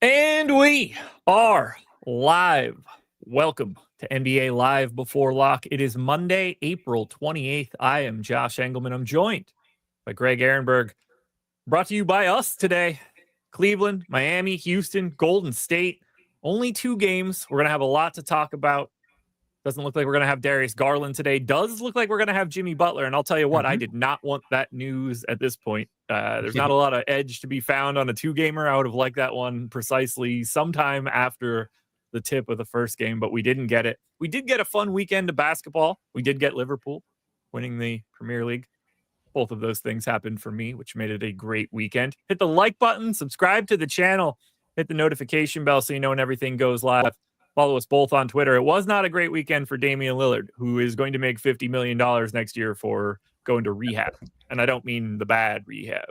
And we are live. Welcome to NBA Live Before Lock. It is Monday, April 28th. I am Josh Engleman. I'm joined by Greg Ehrenberg. Brought to you by us today. Cleveland, Miami, Houston, Golden State. Only 2 games. We're going to have a lot to talk about. Doesn't look like we're going to have Darius Garland today. Does look like we're going to have Jimmy Butler. And I'll tell you what, I did not want that news at this point. There's not a lot of edge to be found on a 2-gamer. I would have liked that one precisely sometime after the tip of the first game, but we didn't get it. We did get a fun weekend of basketball. We did get Liverpool winning the Premier League. Both of those things happened for me, which made it a great weekend. Hit the like button, subscribe to the channel, hit the notification bell so you know when everything goes live. Follow us both on Twitter. It was not a great weekend for Damian Lillard, who is going to make $50 million next year for going to rehab. And I don't mean the bad rehab.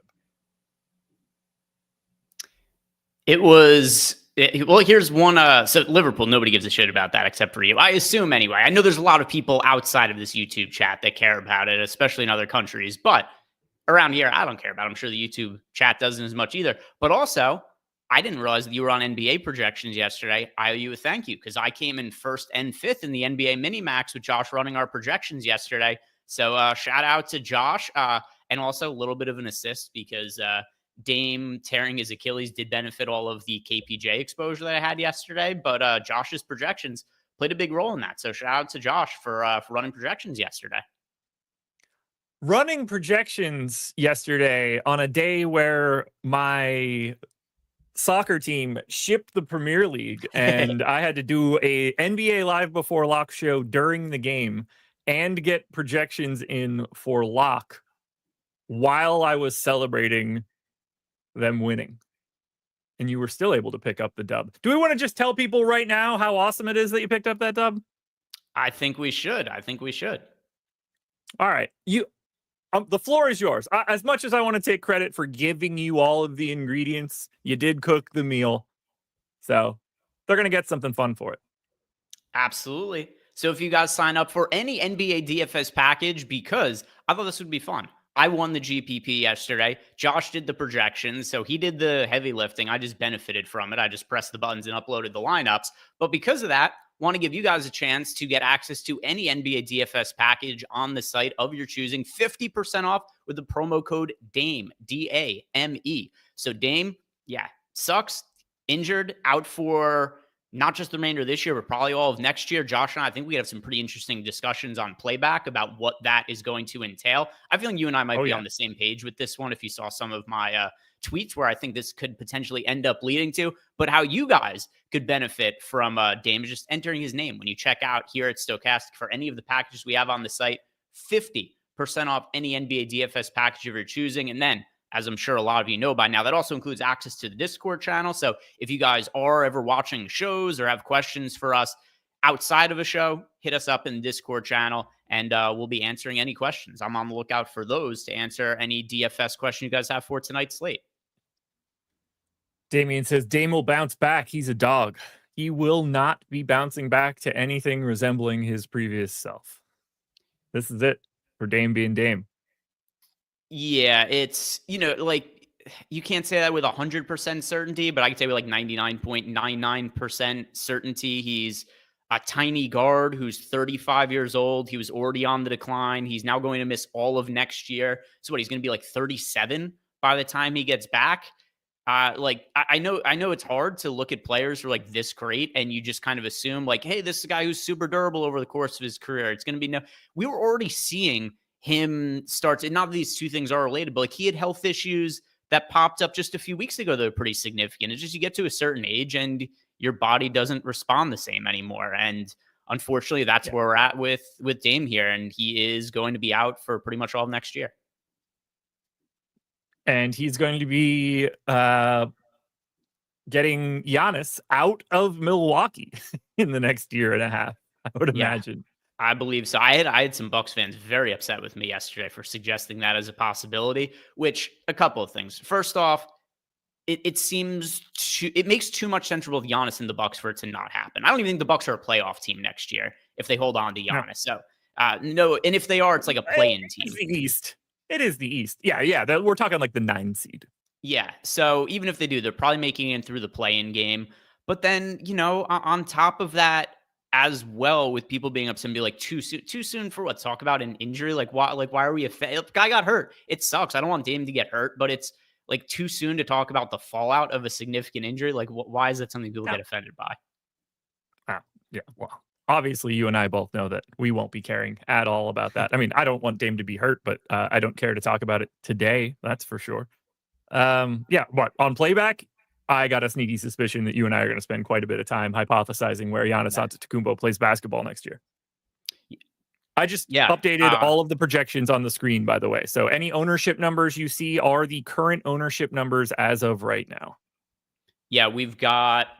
Well, here's one. So Liverpool, nobody gives a shit about that except for you. I assume anyway. I know there's a lot of people outside of this YouTube chat that care about it, especially in other countries. But around here, I don't care about it. I'm sure the YouTube chat doesn't as much either. But also, I didn't realize that you were on NBA projections yesterday. I owe you a thank you because I came in 1st and 5th in the NBA Mini-Max with Josh running our projections yesterday. So shout out to Josh and also a little bit of an assist because Dame tearing his Achilles did benefit all of the KPJ exposure that I had yesterday. But Josh's projections played a big role in that. So shout out to Josh for running projections yesterday. Running projections yesterday on a day where my soccer team shipped the Premier League and I had to do a NBA Live Before Lock show during the game and get projections in for lock while I was celebrating them winning. And you were still able to pick up the dub. Do we want to just tell people right now how awesome it is that you picked up that dub? I think we should. All right. The floor is yours. As much as I want to take credit for giving you all of the ingredients, you did cook the meal. So they're going to get something fun for it. Absolutely. So if you guys sign up for any NBA DFS package, because I thought this would be fun. I won the GPP yesterday. Josh did the projections, so he did the heavy lifting. I just benefited from it. I just pressed the buttons and uploaded the lineups. But because of that, want to give you guys a chance to get access to any NBA DFS package on the site of your choosing, 50% off with the promo code DAME, D-A-M-E. So Dame, sucks, injured, out for not just the remainder of this year, but probably all of next year. Josh and I think we have some pretty interesting discussions on playback about what that is going to entail. I feel like you and I might be on the same page with this one if you saw some of my tweets where I think this could potentially end up leading to, but how you guys could benefit from Dame is just entering his name. When you check out here at Stokastic for any of the packages we have on the site, 50% off any NBA DFS package of your choosing. And then, as I'm sure a lot of you know by now, that also includes access to the Discord channel. So if you guys are ever watching shows or have questions for us outside of a show, hit us up in the Discord channel and we'll be answering any questions. I'm on the lookout for those to answer any DFS question you guys have for tonight's slate. Damien says Dame will bounce back. He's a dog. He will not be bouncing back to anything resembling his previous self. This is it for Dame being Dame. Yeah, it's, like you can't say that with 100% certainty, but I can say with like 99.99% certainty. He's a tiny guard who's 35 years old. He was already on the decline. He's now going to miss all of next year. So he's going to be like 37 by the time he gets back. I know it's hard to look at players who are like this great and you just kind of assume like, hey, this is a guy who's super durable over the course of his career. It's going to be we were already seeing him starts, and not that these two things are related, but like he had health issues that popped up just a few weeks ago that are pretty significant. It's just you get to a certain age and your body doesn't respond the same anymore. And unfortunately, that's where we're at with Dame here. And he is going to be out for pretty much all of next year. And he's going to be getting Giannis out of Milwaukee in the next year and a half, I would imagine. I believe so. I had some Bucks fans very upset with me yesterday for suggesting that as a possibility, which a couple of things. First off, it makes too much sense with Giannis in the Bucks for it to not happen. I don't even think the Bucks are a playoff team next year if they hold on to Giannis. No. So no, and if they are, it's like a play-in team. It's the East. It is the East. Yeah. We're talking like the 9 seed. Yeah. So even if they do, they're probably making it through the play-in game. But then, on top of that as well, with people being upset and be like, too soon for what? Talk about an injury? Why are we guy got hurt? It sucks. I don't want Dame to get hurt, but it's like too soon to talk about the fallout of a significant injury. Like, why is that something people Yeah. get offended by? Yeah. Well, obviously, you and I both know that we won't be caring at all about that. I mean, I don't want Dame to be hurt, but I don't care to talk about it today. That's for sure. Yeah. What on playback? I got a sneaky suspicion that you and I are going to spend quite a bit of time hypothesizing where Giannis Antetokounmpo plays basketball next year. I just updated all of the projections on the screen, by the way. So any ownership numbers you see are the current ownership numbers as of right now. Yeah, we've got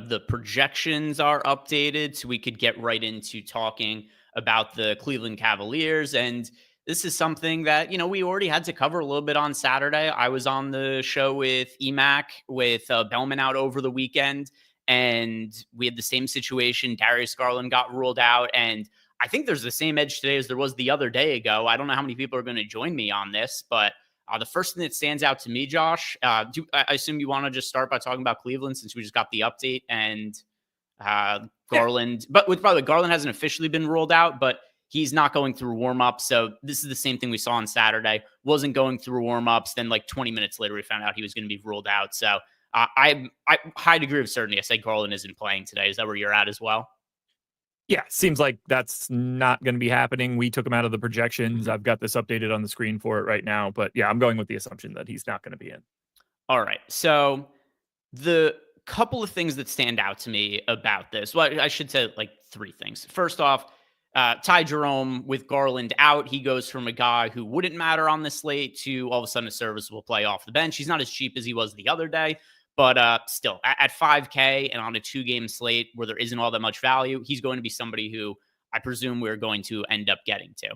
the projections are updated, so we could get right into talking about the Cleveland Cavaliers. And this is something that, we already had to cover a little bit on Saturday. I was on the show with EMAC with Bellman out over the weekend, and we had the same situation. Darius Garland got ruled out, and I think there's the same edge today as there was the other day ago. I don't know how many people are going to join me on this, but the first thing that stands out to me, Josh, I assume you want to just start by talking about Cleveland since we just got the update and Garland. Yeah. But by the way, Garland hasn't officially been ruled out, but he's not going through warm-ups. So this is the same thing we saw on Saturday. Wasn't going through warm-ups. Then like 20 minutes later, we found out he was going to be ruled out. So I high degree of certainty, I say Garland isn't playing today. Is that where you're at as well? Yeah, seems like that's not going to be happening. We took him out of the projections. I've got this updated on the screen for it right now. But yeah, I'm going with the assumption that he's not going to be in. All right. So the couple of things that stand out to me about this, well, I should say like three things. First off, Ty Jerome with Garland out, he goes from a guy who wouldn't matter on the slate to all of a sudden a serviceable play off the bench. He's not as cheap as he was the other day. But still, at 5K and on a 2-game slate where there isn't all that much value, he's going to be somebody who I presume we're going to end up getting to.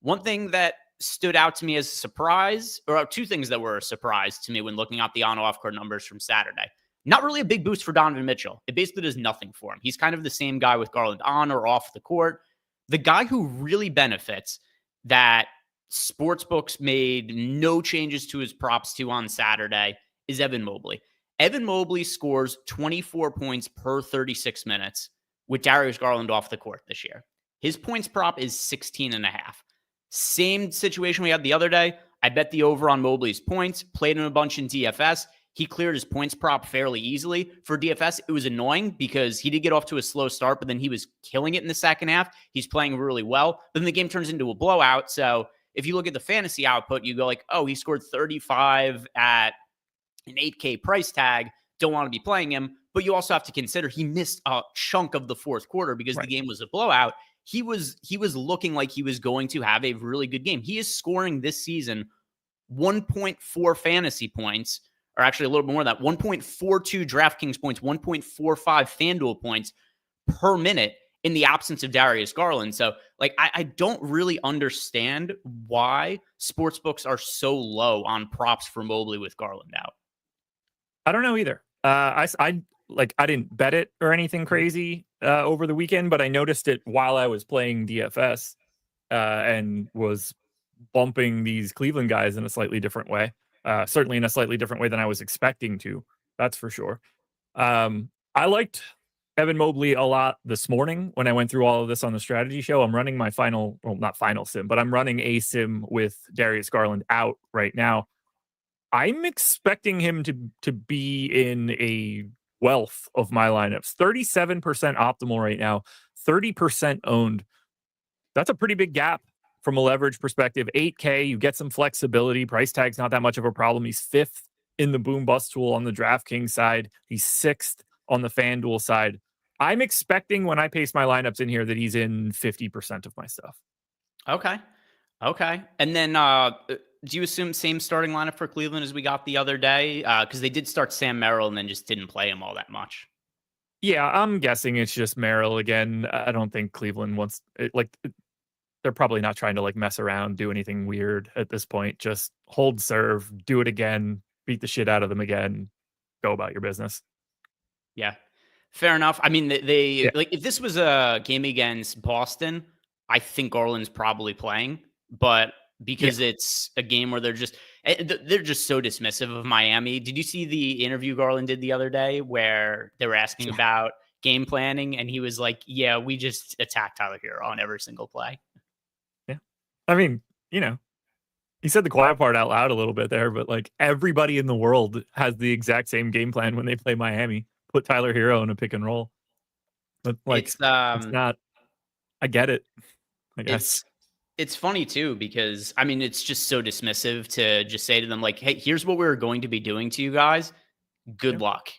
One thing that stood out to me as a surprise, or two things that were a surprise to me when looking at the on-off court numbers from Saturday. Not really a big boost for Donovan Mitchell. It basically does nothing for him. He's kind of the same guy with Garland on or off the court. The guy who really benefits that Sportsbooks made no changes to his props to on Saturday is Evan Mobley. Evan Mobley scores 24 points per 36 minutes with Darius Garland off the court this year. His points prop is 16.5. Same situation we had the other day. I bet the over on Mobley's points, played him a bunch in DFS. He cleared his points prop fairly easily. For DFS, it was annoying because he did get off to a slow start, but then he was killing it in the second half. He's playing really well. But then the game turns into a blowout. So if you look at the fantasy output, you go like, oh, he scored 35 at an 8K price tag, don't want to be playing him. But you also have to consider he missed a chunk of the fourth quarter because the game was a blowout. He was looking like he was going to have a really good game. He is scoring this season 1.4 fantasy points, or actually a little bit more than that, 1.42 DraftKings points, 1.45 FanDuel points per minute in the absence of Darius Garland. So, I don't really understand why sportsbooks are so low on props for Mobley with Garland out. I don't know either. I didn't bet it or anything crazy over the weekend, but I noticed it while I was playing DFS and was bumping these Cleveland guys in a slightly different way. Certainly in a slightly different way than I was expecting to. That's for sure. I liked Evan Mobley a lot this morning when I went through all of this on the strategy show. I'm running my not final sim, but I'm running a sim with Darius Garland out right now. I'm expecting him to be in a wealth of my lineups. 37% optimal right now, 30% owned. That's a pretty big gap from a leverage perspective. 8K, you get some flexibility. Price tag's not that much of a problem. He's 5th in the boom bust tool on the DraftKings side. He's 6th on the FanDuel side. I'm expecting when I pace my lineups in here that he's in 50% of my stuff. Okay. And then do you assume same starting lineup for Cleveland as we got the other day? Because they did start Sam Merrill and then just didn't play him all that much. Yeah, I'm guessing it's just Merrill again. I don't think Cleveland wants they're probably not trying to mess around, do anything weird at this point. Just hold serve, do it again, beat the shit out of them again, go about your business. Yeah, fair enough. I mean, if this was a game against Boston, I think Garland's probably playing, but because it's a game where They're just so dismissive of Miami. Did you see the interview Garland did the other day where they were asking about game planning, and he was like, "Yeah, we just attack Tyler Hero on every single play." Yeah, I mean, he said the quiet part out loud a little bit there, but like everybody in the world has the exact same game plan when they play Miami. Put Tyler Hero in a pick and roll. But like, It's it's not. I get it. I guess. It's funny too, because I mean, it's just so dismissive to just say to them like, "Hey, here's what we're going to be doing to you guys. Good luck."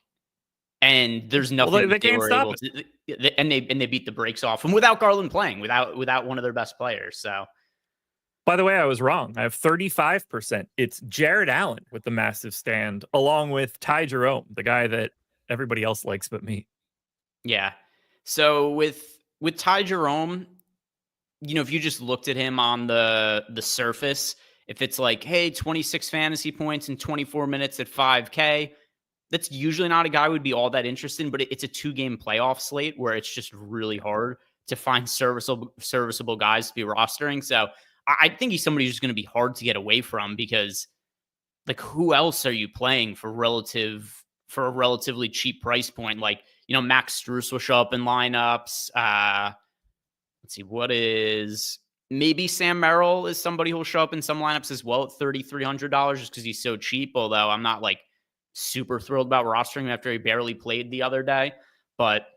And there's Well, nothing they that they can't were stop able to, and they beat the brakes off, and without Garland playing, without one of their best players. So, by the way, I was wrong. I have 35%. It's Jared Allen with the massive stand, along with Ty Jerome, the guy that everybody else likes but me. yeah. So with Ty Jerome, if you just looked at him on the surface, if it's like, hey, 26 fantasy points in 24 minutes at 5K, that's usually not a guy who would be all that interested in, but it's a 2-game playoff slate where it's just really hard to find serviceable guys to be rostering. So I think he's somebody who's going to be hard to get away from, because like, who else are you playing for a relatively cheap price point? Like, Max Strus will show up in lineups. Let's see, what is maybe Sam Merrill is somebody who will show up in some lineups as well at $3,300 just because he's so cheap. Although I'm not like super thrilled about rostering him after he barely played the other day. But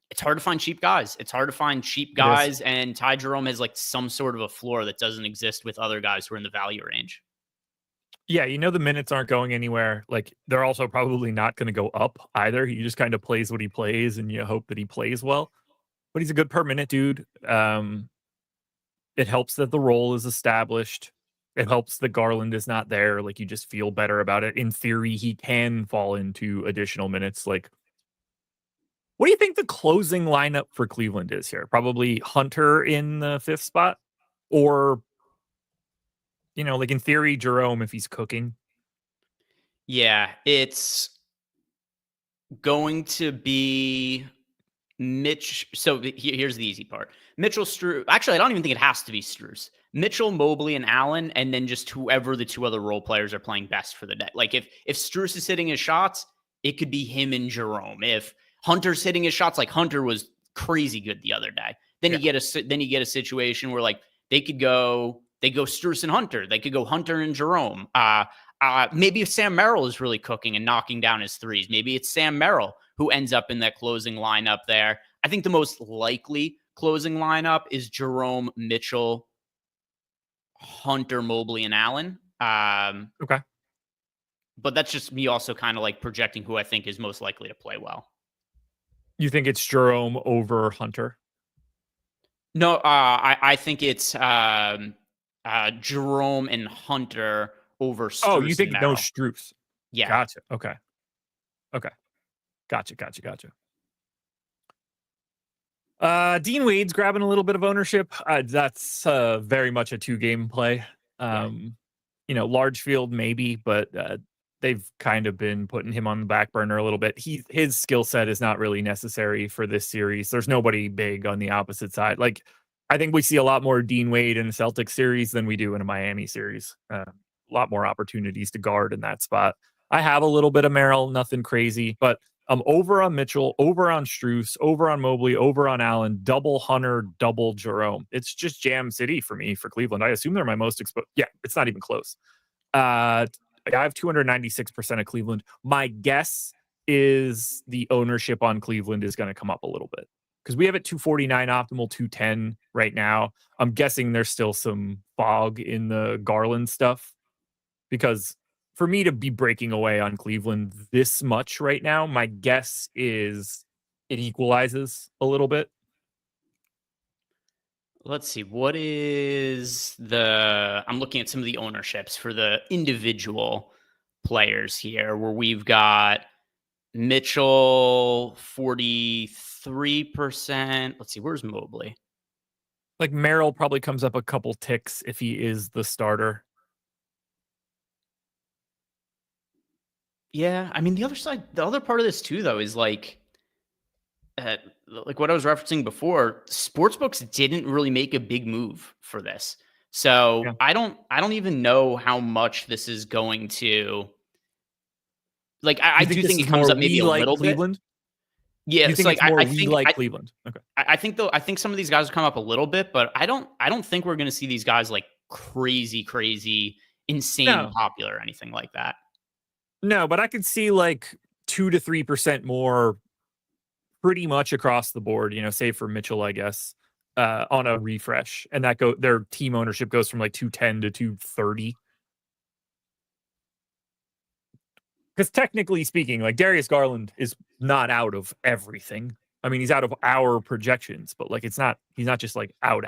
it's hard to find cheap guys. It's hard to find cheap guys. And Ty Jerome has like some sort of a floor that doesn't exist with other guys who are in the value range. Yeah, the minutes aren't going anywhere. Like, they're also probably not going to go up either. He just kind of plays what he plays, and you hope that he plays well. But he's a good per minute dude. It helps that the role is established. It helps that Garland is not there. Like, you just feel better about it. In theory, he can fall into additional minutes. Like, what do you think the closing lineup for Cleveland is here? Probably Hunter in the 5th spot? Or, like in theory, Jerome if he's cooking? Yeah, it's going to be Mitch. So here's the easy part. Mitchell, Strus. Actually, I don't even think it has to be Strus. Mitchell, Mobley, and Allen, and then just whoever the 2 other role players are playing best for the day. Like, if Strus is hitting his shots, it could be him and Jerome. If Hunter's hitting his shots, like Hunter was crazy good the other day, then you get a situation where like they go Strus and Hunter. They could go Hunter and Jerome. Maybe if Sam Merrill is really cooking and knocking down his threes, maybe it's Sam Merrill who ends up in that closing lineup there. I think the most likely closing lineup is Jerome, Mitchell, Hunter, Mobley, and Allen. Okay. But that's just me also kind of like projecting who I think is most likely to play well. You think it's Jerome over Hunter? No, I think it's Jerome and Hunter over Strus. Oh, you think no Strus? Yeah. Gotcha. Okay. Gotcha. Dean Wade's grabbing a little bit of ownership. That's very much a 2-game play. Large field maybe, but they've kind of been putting him on the back burner a little bit. His skill set is not really necessary for this series. There's nobody big on the opposite side. Like, I think we see a lot more Dean Wade in a Celtics series than we do in a Miami series. A lot more opportunities to guard in that spot. I have a little bit of Merrill, nothing crazy, but I'm over on Mitchell, over on Strus, over on Mobley, over on Allen, double Hunter, double Jerome. It's just Jam City for me for Cleveland. I assume they're my most exposed. Yeah, it's not even close. I have 296% of Cleveland. My guess is the ownership on Cleveland is going to come up a little bit because we have it 249 optimal, 210 right now. I'm guessing there's still some fog in the Garland stuff because for me to be breaking away on Cleveland this much right now, my guess is it equalizes a little bit. Let's see. What is I'm looking at some of the ownerships for the individual players here where we've got Mitchell 43%. Let's see. Where's Mobley? Like Merrill probably comes up a couple ticks if he is the starter. Yeah. I mean, the other part of this too, though, is like what I was referencing before, sportsbooks didn't really make a big move for this. So Yeah. I don't even know how much this is going to like. I You think do this think it is comes more up maybe we a like little bit. Cleveland? Yeah, You it's think like it's more I we think like Cleveland? Okay. I think though I think some of these guys will come up a little bit, but I don't think we're going to see these guys like crazy, insane No, popular or anything like that. no, but I could see like 2 to 3% more pretty much across the board, save for Mitchell, I guess, on a refresh. And their team ownership goes from like 210 to 230. Because technically speaking, like Darius Garland is not out of everything. I mean, he's out of our projections, but like he's not just like out.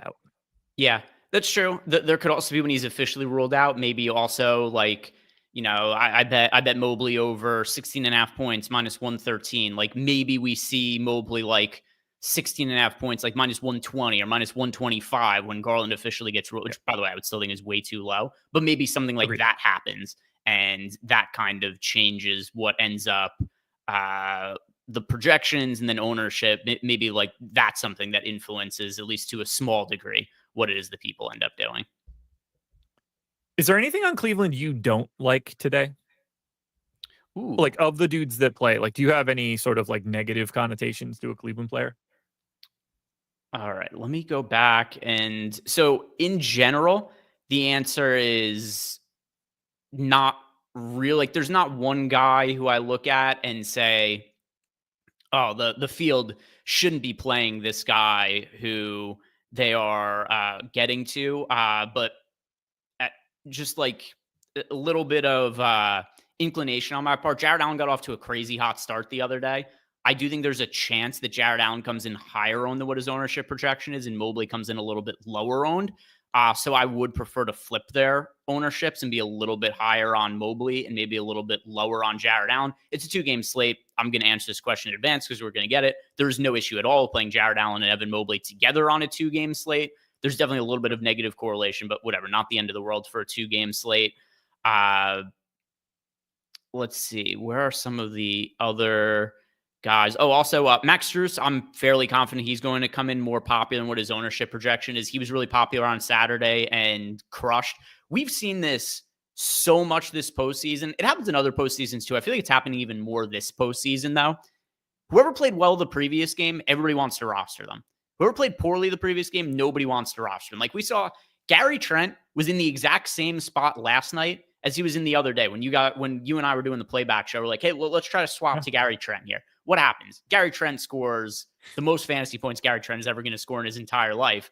Yeah, that's true. There could also be when he's officially ruled out, maybe also like, I bet Mobley over 16 and a half points minus 113. Like maybe we see Mobley like 16 and a half points, like minus 120 or minus 125 when Garland officially gets ruled, Yeah, which by the way, I would still think is way too low, but maybe something like agreed. that happens. And that kind of changes what ends up, uh, the projections and then ownership. Maybe like that's something that influences, at least to a small degree, what it is that people end up doing. Is there anything on Cleveland you don't like today? Ooh. Like of the dudes that play, like do you have any sort of like negative connotations to a Cleveland player? All right. Let me go back. And so, in general, the answer is not real. Like, there's not one guy who I look at and say, oh, the field shouldn't be playing this guy who they are getting to. But at just like a little bit of inclination on my part. Jared Allen got off to a crazy hot start the other day. I do think there's a chance that Jared Allen comes in higher owned than what his ownership projection is, and Mobley comes in a little bit lower owned. So I would prefer to flip their ownerships and be a little bit higher on Mobley and maybe a little bit lower on Jared Allen. It's a 2-game slate. I'm going to answer this question in advance because we're going to get it. There's no issue at all playing Jared Allen and Evan Mobley together on a 2-game slate. There's definitely a little bit of negative correlation, but whatever, not the end of the world for a 2-game slate. Uh, let's see, where are some of the other guys? Oh, also Max Strus, I'm fairly confident he's going to come in more popular than what his ownership projection is. He was really popular on Saturday and crushed. We've seen this so much this postseason. It happens in other postseasons too. I feel like it's happening even more this postseason though. Whoever played well the previous game, everybody wants to roster them. Whoever played poorly the previous game, nobody wants to roster them. Like we saw, Gary Trent was in the exact same spot last night as he was in the other day when you and I were doing the playback show. We're like, hey, well, let's try to swap to Gary Trent here. What happens? Gary Trent scores the most fantasy points Gary Trent is ever going to score in his entire life.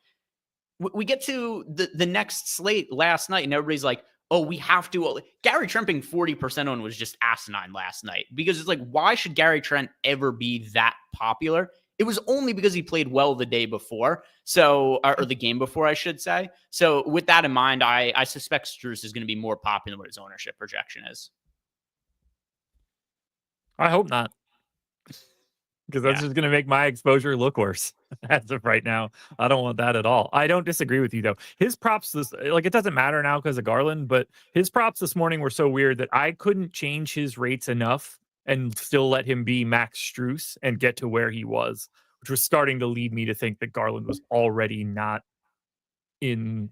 We get to the next slate last night, and everybody's like, oh, we have to. Gary Trent being 40% on was just asinine last night because it's like, why should Gary Trent ever be that popular? It was only because he played well the day before. So, or the game before, I should say. So, with that in mind, I suspect Strus is going to be more popular than what his ownership projection is. I hope not, because that's Yeah. just going to make my exposure look worse as of right now. I don't want that at all. I don't disagree with you though. His props it doesn't matter now because of Garland, but his props this morning were so weird that I couldn't change his rates enough and still let him be Max Strus and get to where he was, which was starting to lead me to think that Garland was already not in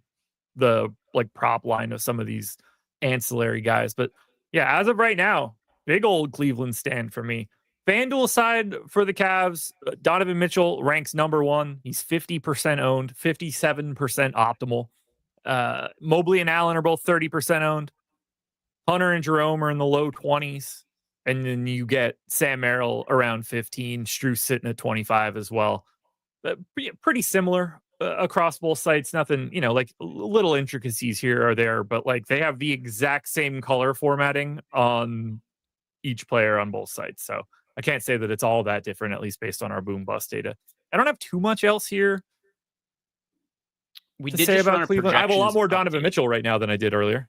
the like prop line of some of these ancillary guys. But yeah, as of right now, big old Cleveland stand for me. FanDuel side for the Cavs, Donovan Mitchell ranks number one. He's 50% owned, 57% optimal. Mobley and Allen are both 30% owned. Hunter and Jerome are in the low 20s. And then you get Sam Merrill around 15, Strus sitting at 25 as well. Pretty similar across both sites. Nothing, like little intricacies here or there, but like they have the exact same color formatting on each player on both sites. So I can't say that it's all that different, at least based on our boom bust data. I don't have too much else here We to did say just run about a Cleveland. I have a lot projections more Donovan update. Mitchell right now than I did earlier.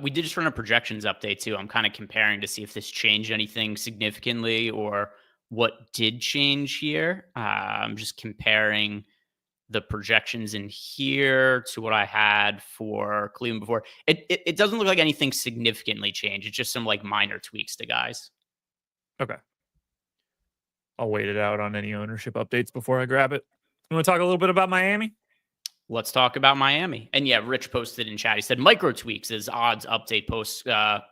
We did just run a projections update too. I'm kind of comparing to see if this changed anything significantly or what did change here. I'm just comparing the projections in here to what I had for Cleveland before. It doesn't look like anything significantly changed. It's just some like minor tweaks to guys. Okay. I'll wait it out on any ownership updates before I grab it. You want to talk a little bit about Miami? Let's talk about Miami. And yeah, Rich posted in chat. He said micro tweaks as odds update posts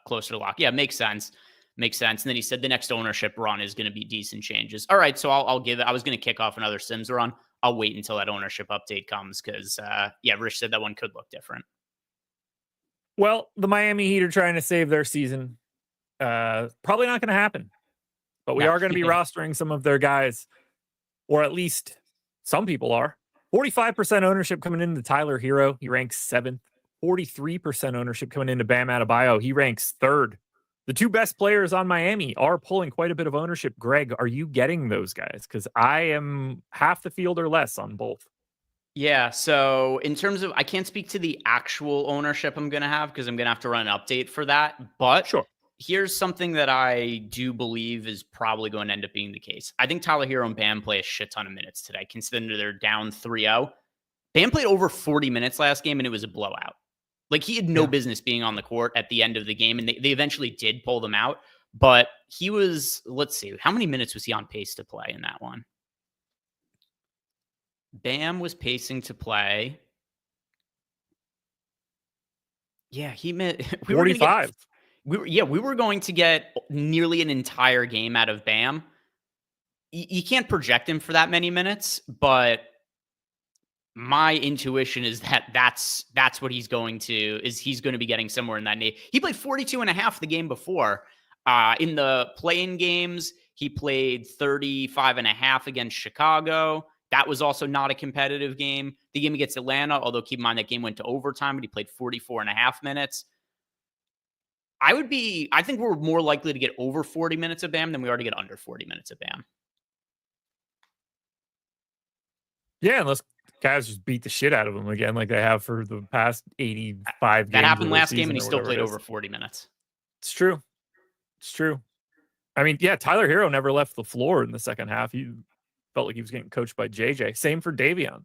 closer to lock. Yeah, makes sense. Makes sense. And then he said the next ownership run is going to be decent changes. All right, so I'll give it. I was going to kick off another Sims run. I'll wait until that ownership update comes because yeah, Rich said that one could look different. Well, the Miami Heat are trying to save their season. Probably not going to happen. But we are going to be rostering some of their guys, or at least some people are. 45% ownership coming into Tyler Hero. He ranks 7th. 43% ownership coming into Bam Adebayo. He ranks 3rd. The two best players on Miami are pulling quite a bit of ownership. Greg, are you getting those guys? Because I am half the field or less on both. Yeah, so in terms of, I can't speak to the actual ownership I'm going to have because I'm going to have to run an update for that. But sure, here's something that I do believe is probably going to end up being the case. I think Tyler Hero and Bam play a shit ton of minutes today, considering they're down 3-0. Bam played over 40 minutes last game, and it was a blowout. Like, he had no business being on the court at the end of the game, and they eventually did pull them out. But he was, let's see, how many minutes was he on pace to play in that one? Bam was pacing to play. Yeah, he meant we 45. We were going to get nearly an entire game out of Bam. You can't project him for that many minutes, but my intuition is that that's what he's going to be getting somewhere in that name. He played 42 and a half the game before. In the play-in games, he played 35 and a half against Chicago. That was also not a competitive game. The game against Atlanta, although keep in mind that game went to overtime, but he played 44 and a half minutes. I think we're more likely to get over 40 minutes of Bam than we are to get under 40 minutes of Bam. Yeah, unless guys just beat the shit out of him again like they have for the past 85 games. That happened last game, and he still played over 40 minutes. It's true. It's true. I mean, yeah, Tyler Hero never left the floor in the second half. He felt like he was getting coached by JJ. Same for Davion.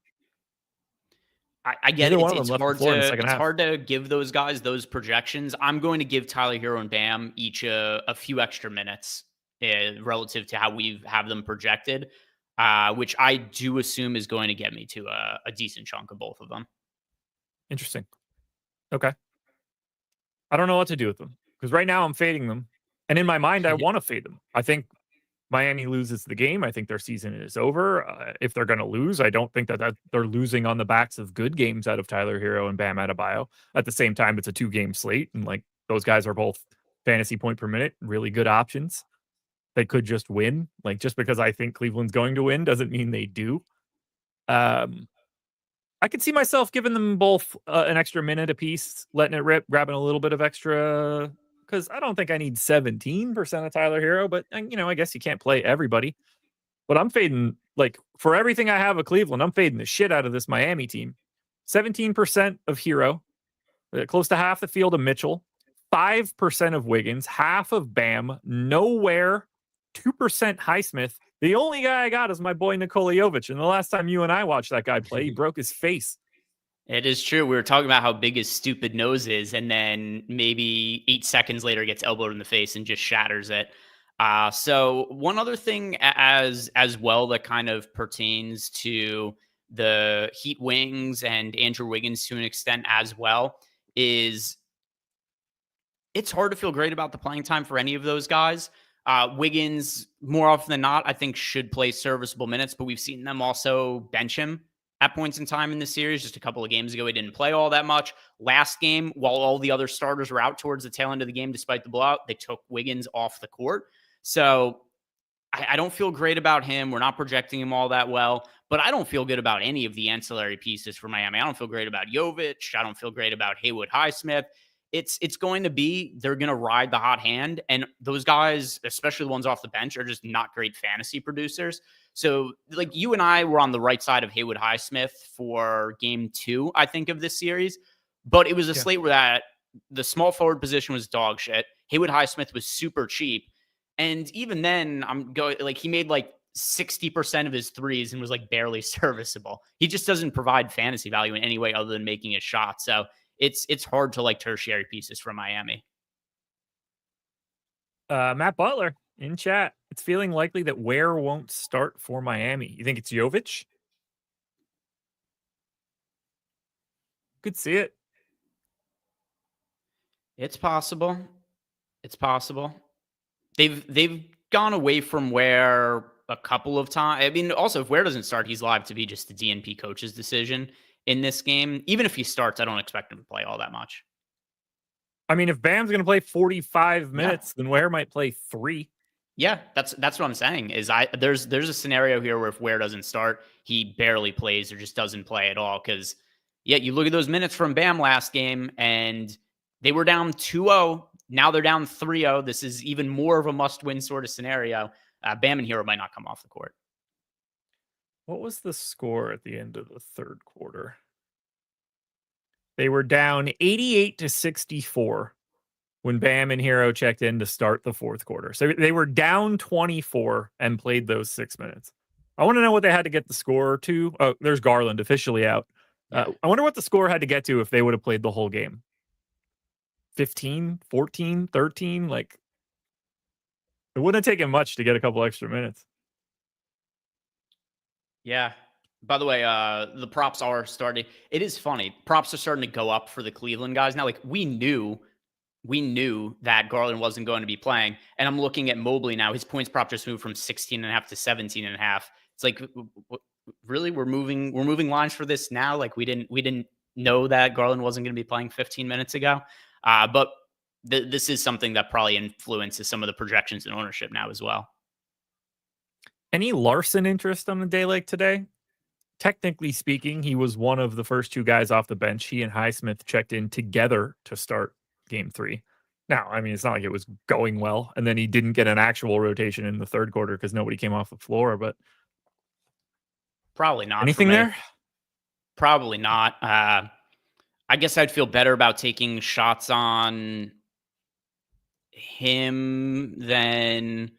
I get it. It's hard to give those guys those projections. I'm going to give Tyler Hero and Bam each a few extra minutes relative to how we have them projected, which I do assume is going to get me to a decent chunk of both of them. Interesting. Okay. I don't know what to do with them because right now I'm fading them. And in my mind, I want to fade them. I think Miami loses the game. I think their season is over. If they're going to lose, I don't think that they're losing on the backs of good games out of Tyler Hero and Bam Adebayo. At the same time, it's a 2-game slate, and like those guys are both fantasy point per minute, really good options. They could just win. Like, just because I think Cleveland's going to win doesn't mean they do. I could see myself giving them both an extra minute apiece, letting it rip, grabbing a little bit of extra. Because I don't think I need 17% of Tyler Hero, but I guess you can't play everybody. But I'm fading, like, for everything I have of Cleveland, I'm fading the shit out of this Miami team. 17% of Hero, close to half the field of Mitchell, 5% of Wiggins, half of Bam, nowhere, 2% Highsmith. The only guy I got is my boy Nikola Jovic. And the last time you and I watched that guy play, he broke his face. It is true. We were talking about how big his stupid nose is, and then maybe 8 seconds later gets elbowed in the face and just shatters it. So one other thing as well that kind of pertains to the Heat wings and Andrew Wiggins to an extent as well is it's hard to feel great about the playing time for any of those guys. Wiggins, more often than not, I think should play serviceable minutes, but we've seen them also bench him at points in time in the series. Just a couple of games ago, he didn't play all that much. Last game, while all the other starters were out towards the tail end of the game, despite the blowout, they took Wiggins off the court. So I don't feel great about him. We're not projecting him all that well, but I don't feel good about any of the ancillary pieces for Miami. I don't feel great about Jovic. I don't feel great about Haywood Highsmith. It's going to be, they're going to ride the hot hand. And those guys, especially the ones off the bench, are just not great fantasy producers. So, like, you and I were on the right side of Haywood Highsmith for game 2, I think, of this series. But it was a slate where the small forward position was dog shit. Haywood Highsmith was super cheap. And even then, he made like 60% of his threes and was like barely serviceable. He just doesn't provide fantasy value in any way other than making a shot. So it's hard to like tertiary pieces from Miami. Matt Butler in chat. It's feeling likely that Ware won't start for Miami. You think it's Jovic? Could see it. It's possible. It's possible. They've gone away from Ware a couple of times. I mean, also if Ware doesn't start, he's liable to be just the DNP coach's decision in this game. Even if he starts, I don't expect him to play all that much. I mean, if Bam's going to play 45 minutes, then Ware might play 3. Yeah, that's what I'm saying. There's a scenario here where if Ware doesn't start, he barely plays or just doesn't play at all. Because you look at those minutes from Bam last game, and they were down 2-0. Now they're down 3-0. This is even more of a must-win sort of scenario. Bam and Hero might not come off the court. What was the score at the end of the third quarter? They were down 88-64 when Bam and Hero checked in to start the fourth quarter. So they were down 24 and played those 6 minutes. I want to know what they had to get the score to. Oh, there's Garland officially out. I wonder what the score had to get to if they would have played the whole game. 15, 14, 13. Like, it wouldn't have taken much to get a couple extra minutes. Yeah. By the way, the props are starting. It is funny. Props are starting to go up for the Cleveland guys now. Like, we knew that Garland wasn't going to be playing. And I'm looking at Mobley now. His points prop just moved from 16.5 to 17.5. It's like, really, we're moving lines for this now. Like, we didn't know that Garland wasn't going to be playing 15 minutes ago. But this is something that probably influences some of the projections and ownership now as well. Any Larson interest on a day like today? Technically speaking, he was one of the first 2 guys off the bench. He and Highsmith checked in together to start game 3. Now, I mean, it's not like it was going well, and then he didn't get an actual rotation in the third quarter because nobody came off the floor, but probably not. Anything there? Probably not. I guess I'd feel better about taking shots on him than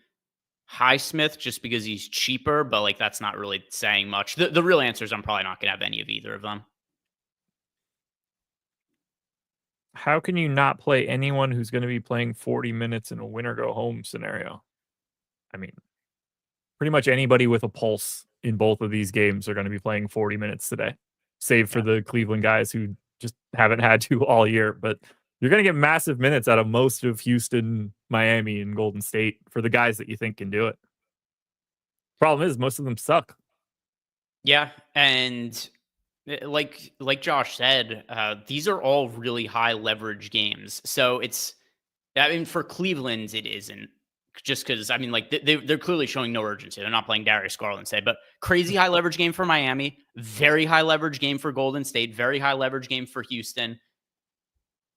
Highsmith just because he's cheaper, but like that's not really saying much. The real answer is I'm probably not going to have any of either of them. How can you not play anyone who's going to be playing 40 minutes in a winner go home scenario? I mean, pretty much anybody with a pulse in both of these games are going to be playing 40 minutes today, save for the Cleveland guys who just haven't had to all year. But you're going to get massive minutes out of most of Houston, Miami, and Golden State for the guys that you think can do it. Problem is, most of them suck. Yeah, and like Josh said, these are all really high leverage games. So for Cleveland, it isn't. Just because, I mean, like they're clearly showing no urgency. They're not playing Darius Garland, say, but crazy high leverage game for Miami, very high leverage game for Golden State, very high leverage game for Houston.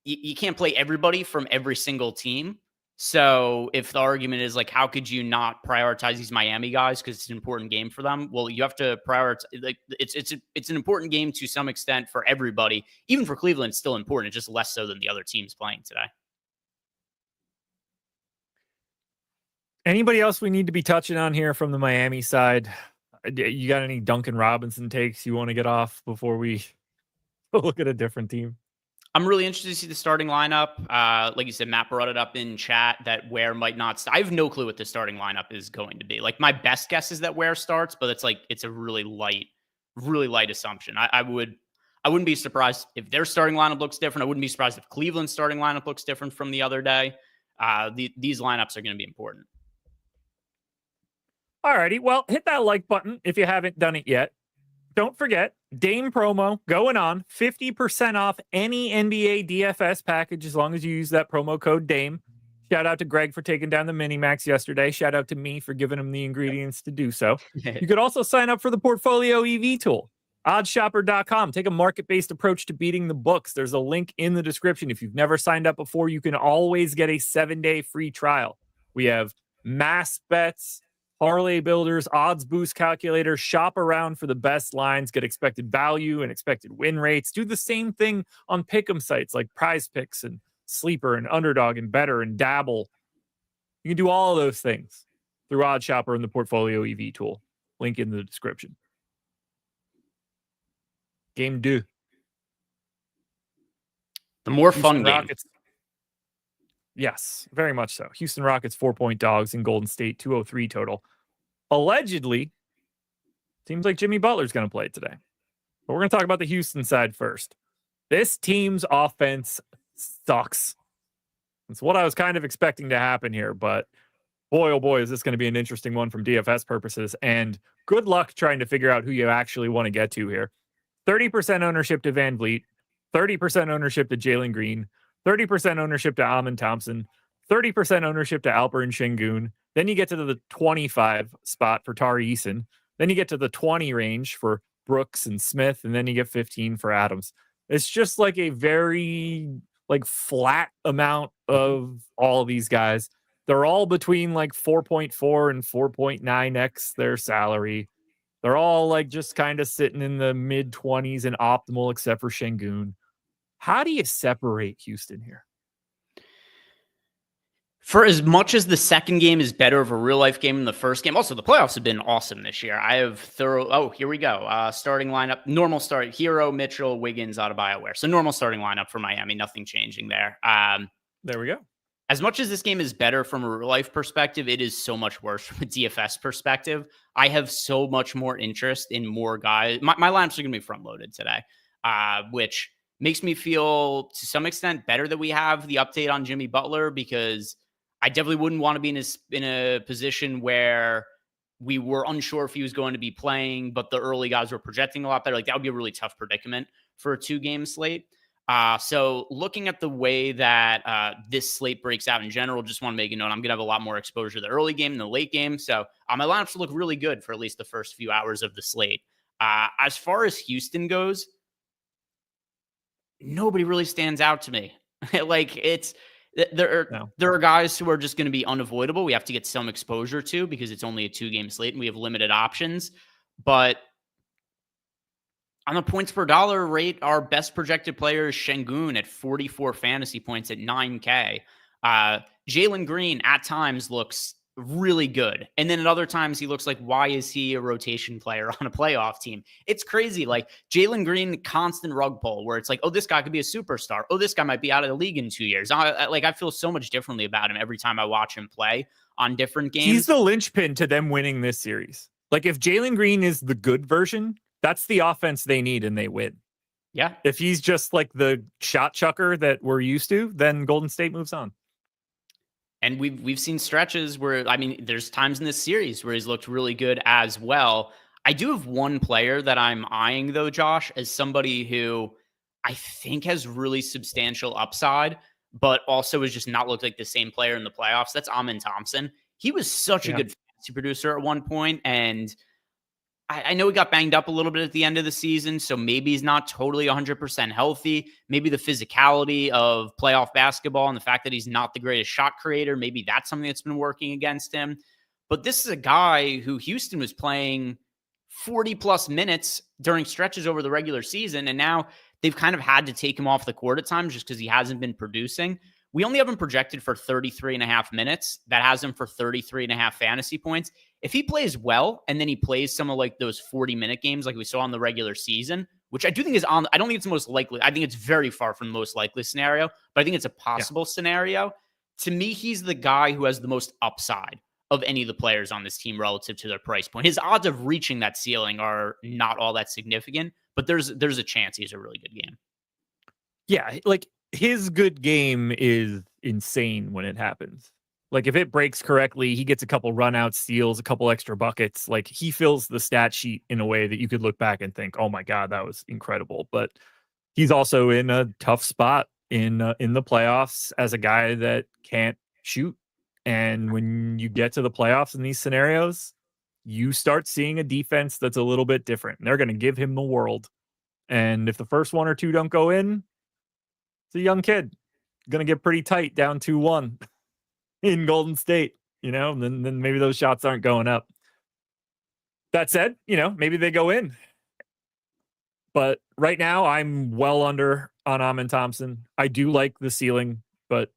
You can't play everybody from every single team. So if the argument is like, how could you not prioritize these Miami guys because it's an important game for them? Well, you have to prioritize. Like it's an important game to some extent for everybody. Even for Cleveland, it's still important. It's just less so than the other teams playing today. Anybody else we need to be touching on here from the Miami side? You got any Duncan Robinson takes you want to get off before we look at a different team? I'm really interested to see the starting lineup. Like you said, Matt brought it up in chat that Ware might not. I have no clue what the starting lineup is going to be. Like my best guess is that Ware starts, but it's a really light assumption. I wouldn't be surprised if their starting lineup looks different. I wouldn't be surprised if Cleveland's starting lineup looks different from the other day. These lineups are going to be important. Alrighty, well, hit that like button if you haven't done it yet. Don't forget, Dame promo going on, 50% off any NBA DFS package as long as you use that promo code Dame. Shout out to Greg for taking down the Minimax yesterday. Shout out to me for giving him the ingredients to do so. You could also sign up for the Portfolio EV tool. OddsShopper.com. Take a market-based approach to beating the books. There's a link in the description. If you've never signed up before, you can always get a 7-day free trial. We have mass bets, parlay builders, odds boost calculators, shop around for the best lines, get expected value and expected win rates. Do the same thing on pick'em sites like Prize Picks and Sleeper and Underdog and Better and Dabble. You can do all of those things through OddsShopper and the Portfolio EV tool. Link in the description. Game 2. The more fun game. Rockets. Yes, very much so. Houston Rockets 4-point dogs in Golden State 203 total. Allegedly, seems like Jimmy Butler's going to play today. But we're going to talk about the Houston side first. This team's offense sucks. It's what I was kind of expecting to happen here, but boy, oh boy, is this going to be an interesting one from DFS purposes. And good luck trying to figure out who you actually want to get to here. 30% ownership to Van Vliet, 30% ownership to Jalen Green, 30% ownership to Amin Thompson, 30% ownership to Alperen Şengün. Then you get to the 25 spot for Tari Eason. Then you get to the 20 range for Brooks and Smith, and then you get 15 for Adams. It's just like a very flat amount of all of these guys. They're all between 4.4 and 4.9x their salary. They're all just kind of sitting in the mid 20s and optimal, except for Şengün. How do you separate Houston here? For as much as the second game is better of a real life game than the first game, also the playoffs have been awesome this year. I have here we go. Starting lineup, normal start, Hero, Mitchell, Wiggins, Adebayo. So normal starting lineup for Miami, nothing changing there. There we go. As much as this game is better from a real life perspective, it is so much worse from a DFS perspective. I have so much more interest in more guys. My lineups are going to be front loaded today, which makes me feel to some extent better that we have the update on Jimmy Butler, because I definitely wouldn't want to be in a position where we were unsure if he was going to be playing, but the early guys were projecting a lot better. That would be a really tough predicament for a 2-game slate. So looking at the way that this slate breaks out in general, just want to make a note, I'm going to have a lot more exposure to the early game and the late game. So my lineups look really good for at least the first few hours of the slate. As far as Houston goes, nobody really stands out to me. There are guys who are just going to be unavoidable. We have to get some exposure to because it's only a 2-game slate and we have limited options. But on the points per dollar rate, our best projected player is Şengün at 44 fantasy points at 9K. Jalen Green at times looks really good. And then at other times he looks like, why is he a rotation player on a playoff team? It's crazy. Jalen Green, constant rug pull where it's like, oh, this guy could be a superstar. Oh, this guy might be out of the league in 2 years. I feel so much differently about him every time I watch him play on different games. He's the linchpin to them winning this series. If Jalen Green is the good version, that's the offense they need and they win. Yeah. If he's just the shot chucker that we're used to, then Golden State moves on. And we've seen stretches where, there's times in this series where he's looked really good as well. I do have one player that I'm eyeing, though, Josh, as somebody who I think has really substantial upside, but also has just not looked like the same player in the playoffs. That's Amin Thompson. He was such a good fantasy producer at one point, and I know he got banged up a little bit at the end of the season, so maybe he's not totally 100% healthy. Maybe the physicality of playoff basketball and the fact that he's not the greatest shot creator, maybe that's something that's been working against him. But this is a guy who Houston was playing 40-plus minutes during stretches over the regular season, and now they've kind of had to take him off the court at times just because he hasn't been producing. We only have him projected for 33.5 minutes. That has him for 33.5 fantasy points. If he plays well and then he plays some of those 40-minute games like we saw in the regular season, which I do think is I don't think it's the most likely. I think it's very far from the most likely scenario, but I think it's a possible scenario. To me, he's the guy who has the most upside of any of the players on this team relative to their price point. His odds of reaching that ceiling are not all that significant, but there's a chance he's a really good game. Yeah, his good game is insane when it happens. If it breaks correctly, he gets a couple run-out steals, a couple extra buckets. He fills the stat sheet in a way that you could look back and think, oh my God, that was incredible. But he's also in a tough spot in the playoffs as a guy that can't shoot. And when you get to the playoffs in these scenarios, you start seeing a defense that's a little bit different. They're going to give him the world. And if the first one or two don't go in, it's a young kid. Going to get pretty tight down 2-1 in Golden State, and then maybe those shots aren't going up. That said, maybe they go in. But right now, I'm well under on Amin Thompson. I do like the ceiling, but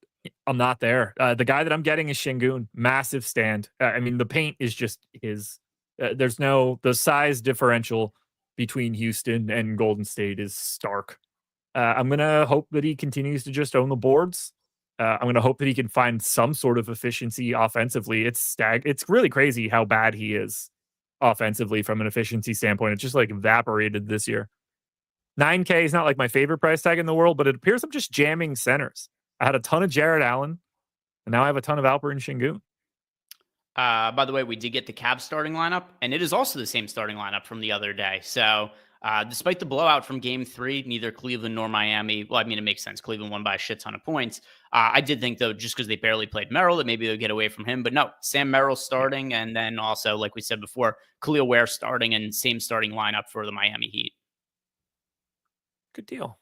I'm not there. The guy that I'm getting is Şengün. Massive stand. The paint is just his. There's the size differential between Houston and Golden State is stark. I'm going to hope that he continues to just own the boards. I'm going to hope that he can find some sort of efficiency offensively. It's really crazy how bad he is offensively from an efficiency standpoint. It's just evaporated this year. 9K is not like my favorite price tag in the world, but it appears I'm just jamming centers. I had a ton of Jared Allen, and now I have a ton of Alperen Şengün. By the way, we did get the Cavs starting lineup, and it is also the same starting lineup from the other day. So, despite the blowout from Game 3, neither Cleveland nor Miami. Well, I mean, it makes sense. Cleveland won by a shit ton of points. I did think, though, just because they barely played Merrill, that maybe they'll get away from him. But no, Sam Merrill starting, and then also, like we said before, Khalil Ware starting, and same starting lineup for the Miami Heat. Good deal.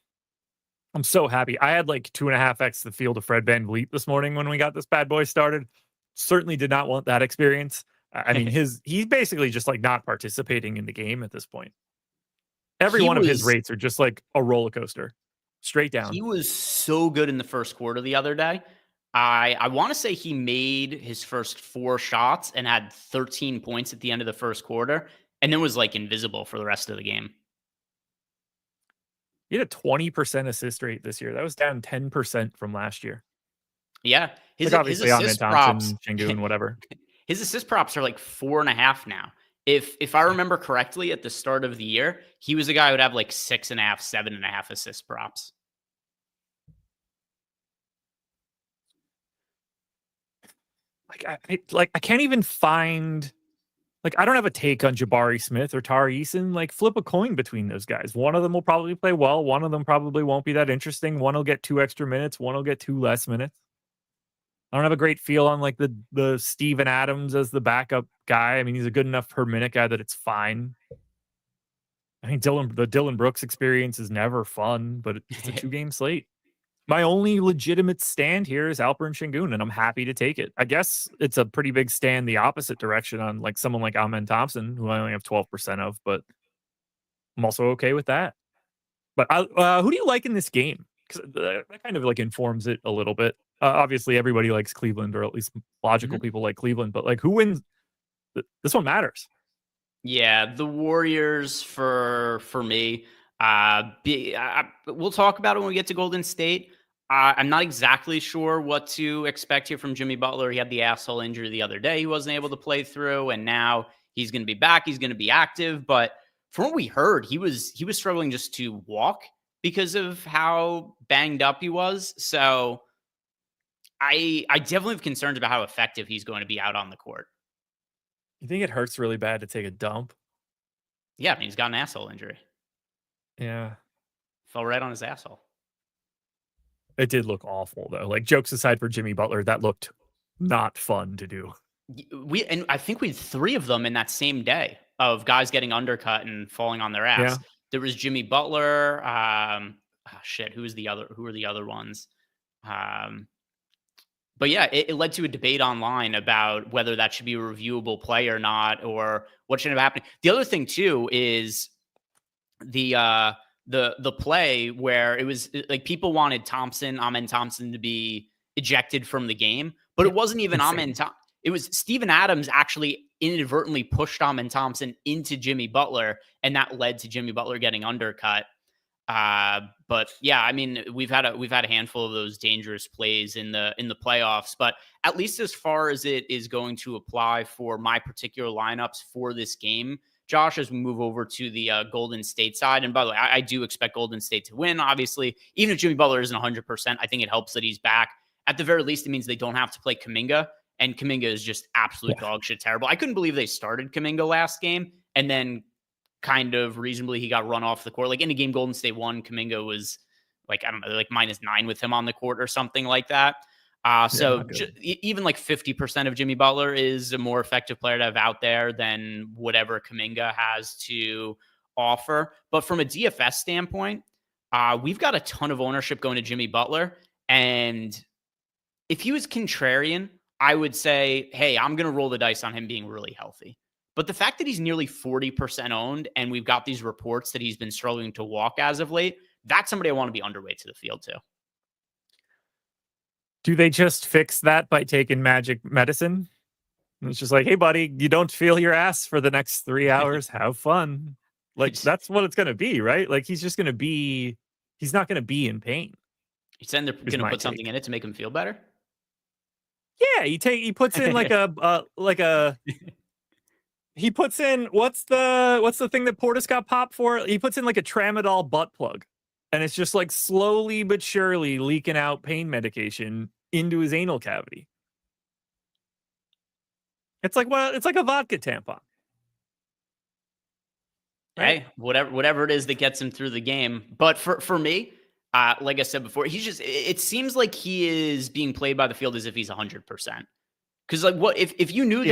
I'm so happy. I had like 2.5x the field of Fred VanVleet this morning when we got this bad boy started. Certainly did not want that experience. I mean, he's basically just like not participating in the game at this point. Every one of his rates are just like a roller coaster, straight down. He was so good in the first quarter the other day. I want to say he made his first 4 shots and had 13 points at the end of the first quarter, and then was like invisible for the rest of the game. He had a 20% assist rate this year. That was down 10% from last year. Yeah. His assist props, Şengün, whatever. His assist props are like 4.5 now. If I remember correctly, at the start of the year, he was a guy who would have like 6.5, 7.5 assist props. I can't even find. Like, I don't have a take on Jabari Smith or Tari Eason. Like, flip a coin between those guys. One of them will probably play well. One of them probably won't be that interesting. One will get 2 extra minutes. One will get 2 less minutes. I don't have a great feel on like the Steven Adams as the backup guy. I mean, he's a good enough per minute guy that it's fine. I think the Dylan Brooks experience is never fun, but it's a 2-game slate. My only legitimate stand here is Alperen Şengün, and I'm happy to take it. I guess it's a pretty big stand the opposite direction on like someone like Amen Thompson, who I only have 12% of, but I'm also okay with that. But who do you like in this game? Because that kind of like informs it a little bit. Obviously, everybody likes Cleveland, or at least logical people like Cleveland. But like, who wins? This one matters. Yeah, the Warriors for me. We'll talk about it when we get to Golden State. I'm not exactly sure what to expect here from Jimmy Butler. He had the asshole injury the other day. He wasn't able to play through, and now he's going to be back. He's going to be active. But from what we heard, he was struggling just to walk because of how banged up he was. So I definitely have concerns about how effective he's going to be out on the court. You think it hurts really bad to take a dump? Yeah, I mean, he's got an asshole injury. Yeah. Fell right on his asshole. It did look awful, though. Like, jokes aside for Jimmy Butler, that looked not fun to do. I think we had 3 of them in that same day of guys getting undercut and falling on their ass. Yeah. There was Jimmy Butler. Who were the other ones? But yeah, it led to a debate online about whether that should be a reviewable play or not, or what should have happened. The other thing too is the play where it was like people wanted Amen Thompson to be ejected from the game, but it wasn't even Amen Thompson. It was Steven Adams actually inadvertently pushed Amen Thompson into Jimmy Butler, and that led to Jimmy Butler getting undercut. But yeah, I mean, we've had a handful of those dangerous plays in the playoffs, but at least as far as it is going to apply for my particular lineups for this game, Josh, as we move over to the Golden State side. And by the way, I do expect Golden State to win, obviously. Even if Jimmy Butler isn't 100%, I think it helps that he's back. At the very least, it means they don't have to play Kuminga, and Kuminga is just absolute dog shit terrible. I couldn't believe they started Kuminga last game, and then kind of reasonably he got run off the court. Like in a game Golden State won, Kuminga was like, I don't know, like -9 with him on the court or something like that. Even like 50% of Jimmy Butler is a more effective player to have out there than whatever Kuminga has to offer. But from a DFS standpoint, we've got a ton of ownership going to Jimmy Butler. And if he was contrarian, I would say, hey, I'm going to roll the dice on him being really healthy. But the fact that he's nearly 40% owned and we've got these reports that he's been struggling to walk as of late, that's somebody I want to be underweight to the field to. Do they just fix that by taking magic medicine? And it's just like, hey, buddy, you don't feel your ass for the next 3 hours. Have fun. Like, that's what it's going to be, right? Like, he's not going to be in pain. You're saying they're going to put something in it to make him feel better? Yeah, he puts in like a He puts in what's the thing that Portis got popped for? He puts in like a tramadol butt plug, and it's just like slowly but surely leaking out pain medication into his anal cavity. It's like a vodka tampon. Right? Hey, whatever it is that gets him through the game. But for me, like I said before, it seems like he is being played by the field as if he's 100%. Because like what if you knew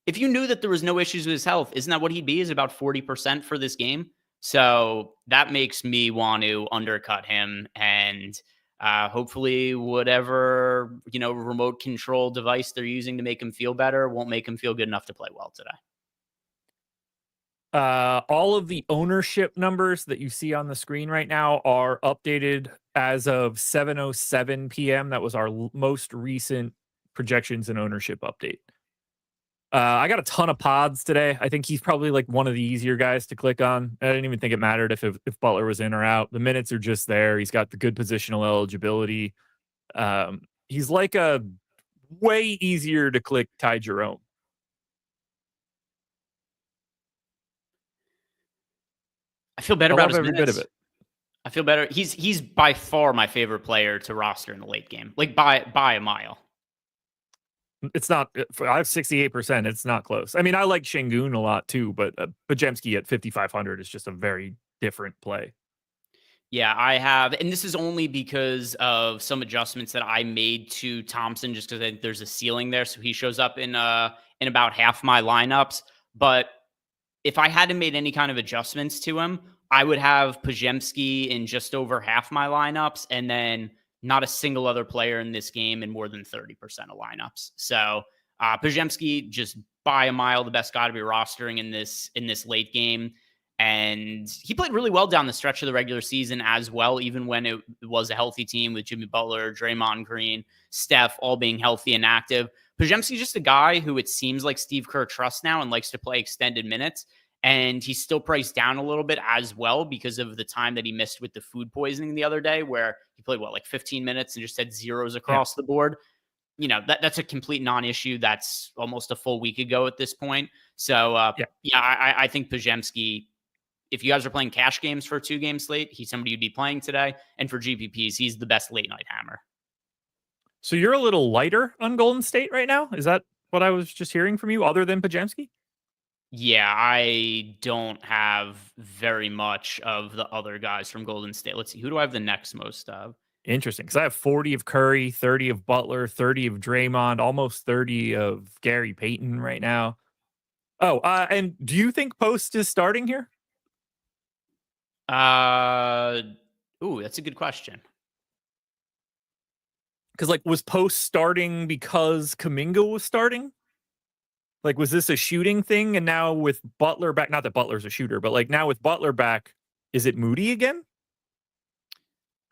if you knew that there was no issues with his health, isn't that what he'd be? Is about 40% for this game. So that makes me want to undercut him, and hopefully whatever remote control device they're using to make him feel better won't make him feel good enough to play well today. All of the ownership numbers that you see on the screen right now are updated as of 7:07 p.m. That was our most recent projections and ownership update. I got a ton of pods today. I think he's probably like one of the easier guys to click on. I didn't even think it mattered if Butler was in or out. The minutes are just there. He's got the good positional eligibility. He's like a way easier to click Ty Jerome. I feel better about every bit of it. I feel better. He's by far my favorite player to roster in the late game, like by a mile. It's not. I have 68%. It's not close. I mean, I like Şengün a lot too, but Podziemski at 5,500 is just a very different play. Yeah, I have, and this is only because of some adjustments that I made to Thompson, just because there's a ceiling there, so he shows up in about half my lineups. But if I hadn't made any kind of adjustments to him, I would have Podziemski in just over half my lineups, and then not a single other player in this game in more than 30% of lineups. So Podziemski just by a mile the best guy to be rostering in this late game. And he played really well down the stretch of the regular season as well, even when it was a healthy team with Jimmy Butler, Draymond Green, Steph, all being healthy and active. Podziemski's just a guy who it seems like Steve Kerr trusts now and likes to play extended minutes. And he's still priced down a little bit as well because of the time that he missed with the food poisoning the other day, where he played, like 15 minutes and just had zeros across the board. That's a complete non-issue. That's almost a full week ago at this point. So, I think Podziemski, if you guys are playing cash games for a 2-game slate, he's somebody you'd be playing today. And for GPPs, he's the best late night hammer. So you're a little lighter on Golden State right now? Is that what I was just hearing from you, other than Podziemski? Yeah, I don't have very much of the other guys from Golden State. Let's see. Who do I have the next most of? Interesting, because I have 40 of Curry, 30 of Butler, 30 of Draymond, almost 30 of Gary Payton right now. Oh, and do you think Post is starting here? That's a good question. Because, was Post starting because Kuminga was starting? Was this a shooting thing? And now with Butler back, not that Butler's a shooter, but now with Butler back, is it Moody again?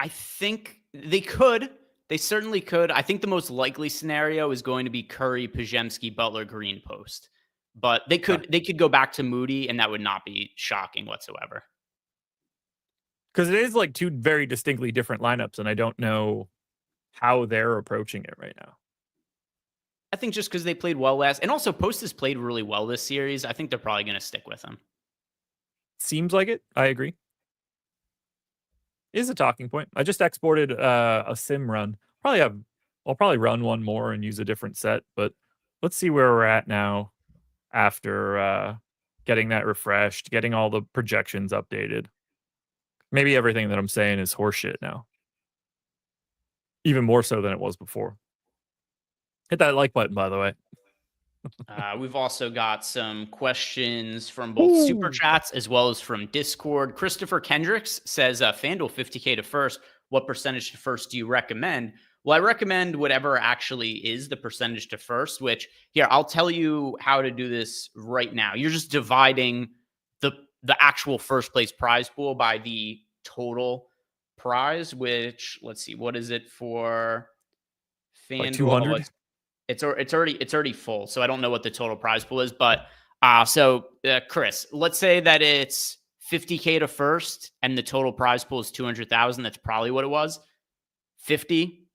I think they could. They certainly could. I think the most likely scenario is going to be Curry, Podziemski, Butler, Green, Post. But they could go back to Moody, and that would not be shocking whatsoever. Because it is two very distinctly different lineups, and I don't know how they're approaching it right now. I think just because they played well last, and also Post has played really well this series, I think they're probably going to stick with him. Seems like it. I agree. Is a talking point. I just exported a sim run. I'll probably run one more and use a different set, but let's see where we're at now after getting that refreshed, getting all the projections updated. Maybe everything that I'm saying is horseshit now. Even more so than it was before. Hit that like button, by the way. We've also got some questions from both Super Chats as well as from Discord. Christopher Kendricks says, FanDuel 50K to first. What percentage to first do you recommend? Well, I recommend whatever actually is the percentage to first, which here, I'll tell you how to do this right now. You're just dividing the actual first place prize pool by the total prize, which, let's see, what is it for FanDuel? 200? It's already full, so I don't know what the total prize pool is. But Chris, let's say that it's 50K to first, and the total prize pool is 200,000. That's probably what it was. 50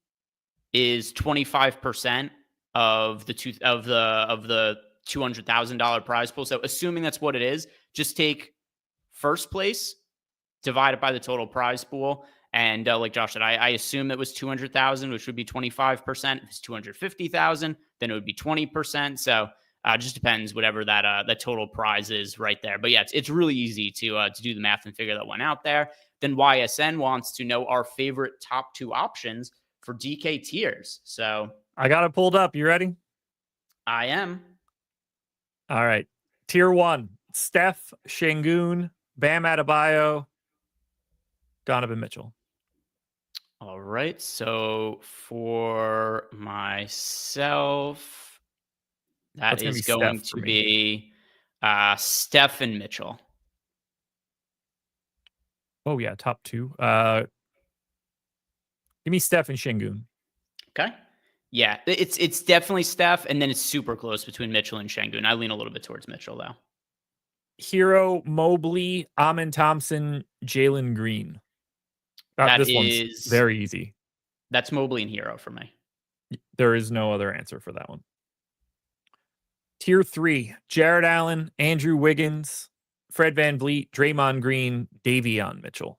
is 25% of the $200,000 prize pool. So assuming that's what it is, just take first place, divide it by the total prize pool. And like Josh said, I assume it was 200,000, which would be 25%. If it's 250,000, then it would be 20%. So just depends whatever that total prize is right there. But yeah, it's really easy to do the math and figure that one out there. Then YSN wants to know our favorite top 2 options for DK tiers. So I got it pulled up. You ready? I am. All right. Tier 1, Steph, Şengün, Bam Adebayo, Donovan Mitchell. All right. So for myself, that is going to be Steph and Mitchell. Oh, yeah. Top 2. Give me Steph and Şengün. Okay. Yeah, it's definitely Steph, and then it's super close between Mitchell and Şengün. I lean a little bit towards Mitchell, though. Hero, Mobley, Amin Thompson, Jalen Green. This one's very easy. That's Mobley and Hero for me. There is no other answer for that one. Tier 3, Jared Allen, Andrew Wiggins, Fred VanVleet, Draymond Green, Davion Mitchell.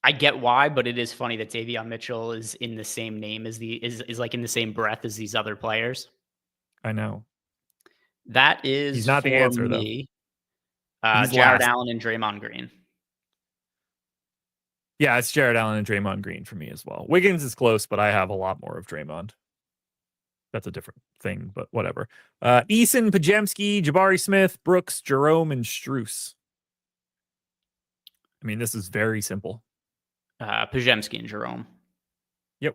I get why, but it is funny that Davion Mitchell is in the same name as is like in the same breath as these other players. I know. That is he's not the answer me, though. Jared Allen and Draymond Green. Yeah, it's Jared Allen and Draymond Green for me as well. Wiggins is close, but I have a lot more of Draymond. That's a different thing, but whatever. Eason, Pajemski, Jabari Smith, Brooks, Jerome, and Strus. I mean, this is very simple. Pajemski and Jerome. Yep.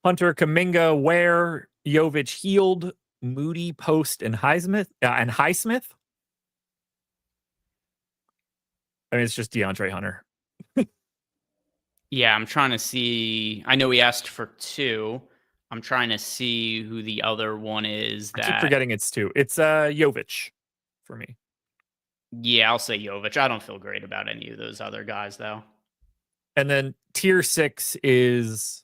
Hunter, Kuminga, Ware, Jovic, Hield, Moody, Post, and Highsmith. I mean, it's just DeAndre Hunter. Yeah, I'm trying to see. I know he asked for 2. I'm trying to see who the other one is. I keep forgetting it's 2. It's Jovic for me. Yeah, I'll say Jovic. I don't feel great about any of those other guys, though. And then tier 6 is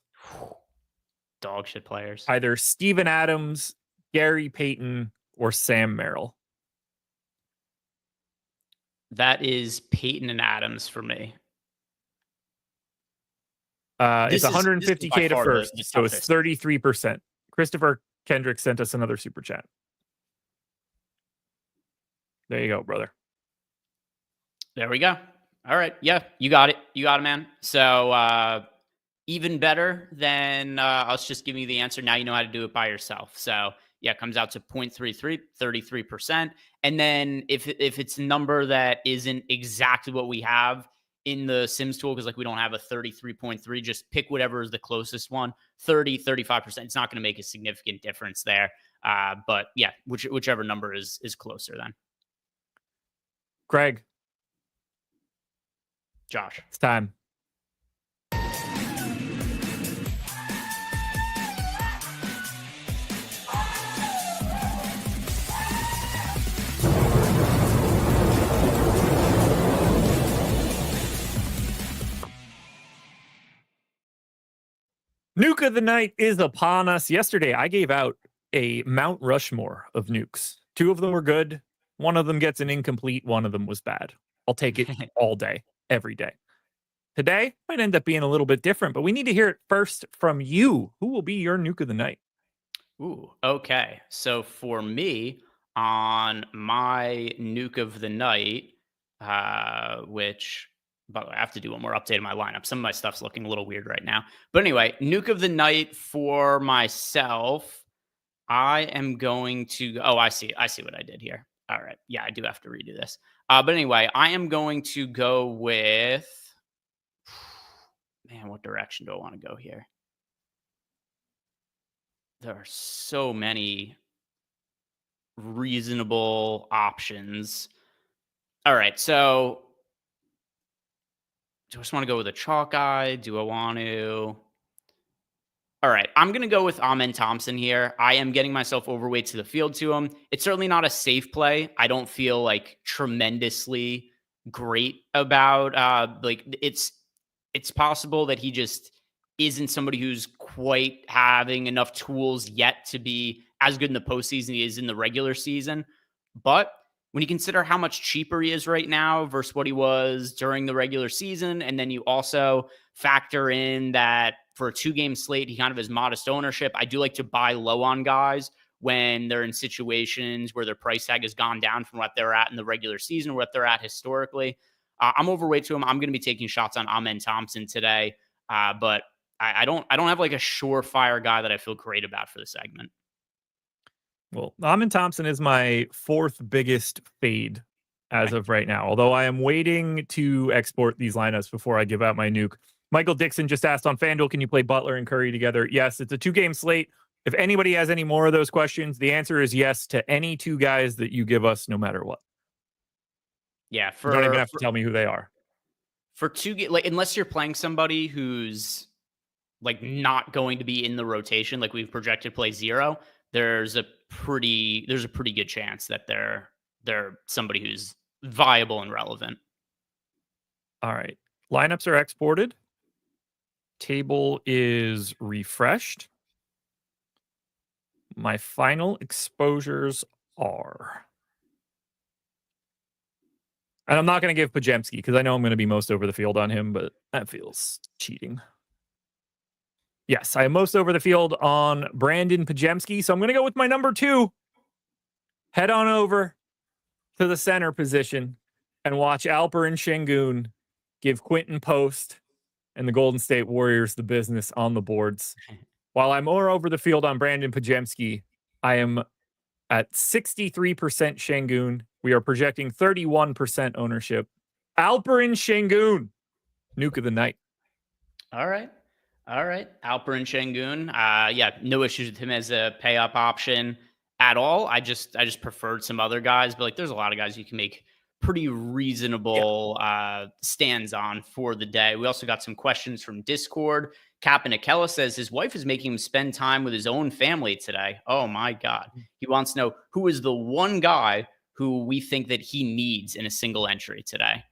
dog shit players. Either Steven Adams, Gary Payton, or Sam Merrill. That is Payton and Adams for me. It's 150K to first, so it's 33%. Christopher Kendrick sent us another super chat. There you go, brother. There we go. All right. Yeah, you got it. You got it, man. So even better than us just giving you the answer. Now you know how to do it by yourself. So yeah, it comes out to 0.33, 33%. And then if it's a number that isn't exactly what we have in the Sims tool, because like we don't have a 33.3, just pick whatever is the closest one. 30, 35%. It's not going to make a significant difference there. But yeah, whichever number is closer then. Craig. Josh. It's time. Nuke of the night is upon us. Yesterday, I gave out a Mount Rushmore of nukes. 2 of them were good. 1 of them gets an incomplete. 1 of them was bad. I'll take it all day, every day. Today might end up being a little bit different, but we need to hear it first from you. Who will be your nuke of the night? Ooh, okay. So for me, on my nuke of the night, which... By the way, I have to do one more update of my lineup. Some of my stuff's looking a little weird right now. But anyway, nuke of the night for myself. I am going to... Oh, I see what I did here. All right. Yeah, I do have to redo this. But anyway, I am going to go with... Man, what direction do I want to go here? There are so many reasonable options. All right, so... Do I just want to go with a chalk guy? Do I want to... All right, I'm going to go with Amin Thompson here. I am getting myself overweight to the field to him. It's certainly not a safe play. I don't feel like tremendously great about it's possible that he just isn't somebody who's quite having enough tools yet to be as good in the postseason as he is in the regular season. But when you consider how much cheaper he is right now versus what he was during the regular season, and then you also factor in that for a 2-game slate, he kind of has modest ownership. I do like to buy low on guys when they're in situations where their price tag has gone down from what they're at in the regular season, what they're at historically. I'm overweight to him. I'm going to be taking shots on Amen Thompson today, but I don't have like a surefire guy that I feel great about for the segment. Well, Amen Thompson is my 4th biggest fade as of right now, although I am waiting to export these lineups before I give out my nuke. Michael Dixon just asked on FanDuel, can you play Butler and Curry together? Yes, it's a 2-game slate. If anybody has any more of those questions, the answer is yes to any 2 guys that you give us, no matter what. Yeah, You don't even have to tell me who they are. For 2, like unless you're playing somebody who's like not going to be in the rotation, like we've projected play 0, there's a pretty good chance that they're somebody who's viable and relevant. All right. Lineups are exported. Table is refreshed. My final exposures are... And I'm not going to give Pajemski because I know I'm going to be most over the field on him, but that feels cheating. Yes, I am most over the field on Brandon Pajemski, so I'm going to go with my number 2. Head on over to the center position and watch Alperen Şengün give Quentin Post and the Golden State Warriors the business on the boards. While I'm more over the field on Brandon Pajemski, I am at 63% Şengün. We are projecting 31% ownership. Alperen Şengün, nuke of the night. All right. Alperen Şengün. Yeah, no issues with him as a pay up option at all. I just preferred some other guys, but like there's a lot of guys you can make pretty reasonable stands on for the day. We also got some questions from Discord. Captain Akella says his wife is making him spend time with his own family today. Oh my God. He wants to know who is the one guy who we think that he needs in a single entry today.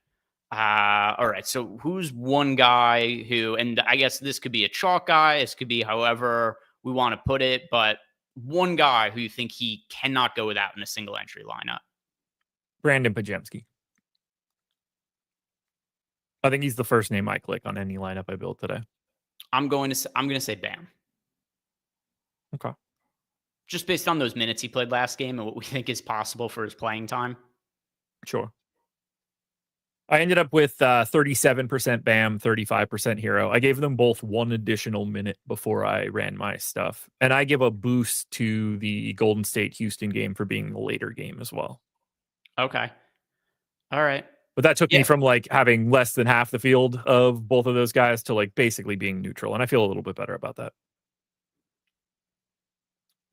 All right. So who's one guy who, and I guess this could be a chalk guy. This could be however we want to put it, but one guy who you think he cannot go without in a single entry lineup. Brandon Pajemski. I think he's the first name I click on any lineup I built today. I'm going to say Bam. Okay. Just based on those minutes he played last game and what we think is possible for his playing time. Sure. I ended up with 37% Bam, 35% Hero. I gave them both 1 additional minute before I ran my stuff. And I give a boost to the Golden State Houston game for being the later game as well. Okay. All right. But that took me from like having less than half the field of both of those guys to like basically being neutral. And I feel a little bit better about that.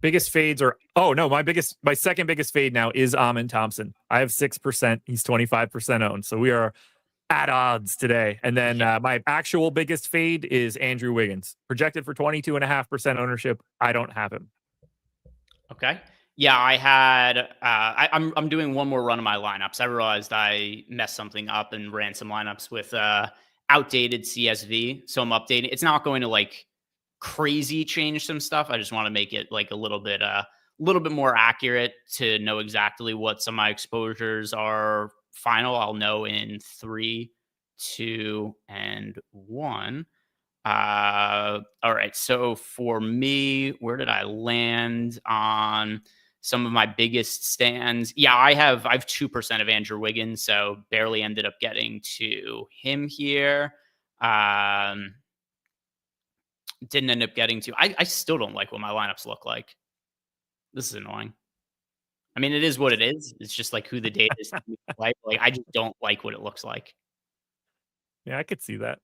Biggest fades are, my second biggest fade now is Amen Thompson. I have 6%. He's 25% owned. So we are at odds today. And then my actual biggest fade is Andrew Wiggins, projected for 22.5% ownership. I don't have him. Okay. Yeah, I had. I'm doing one more run of my lineups. I realized I messed something up and ran some lineups with outdated CSV, so I'm updating. It's not going to like crazy change some stuff. I just want to make it like a little bit more accurate to know exactly what some of my exposures are final. I'll know in 3, 2, and 1. All right. So for me, where did I land on some of my biggest stands? Yeah, I have 2% of Andrew Wiggins, so barely ended up getting to him here. Didn't end up getting to. I still don't like what my lineups look like. This is annoying. I mean, it is what it is. It's just like who the data is like. Like I just don't like what it looks like. Yeah, I could see that.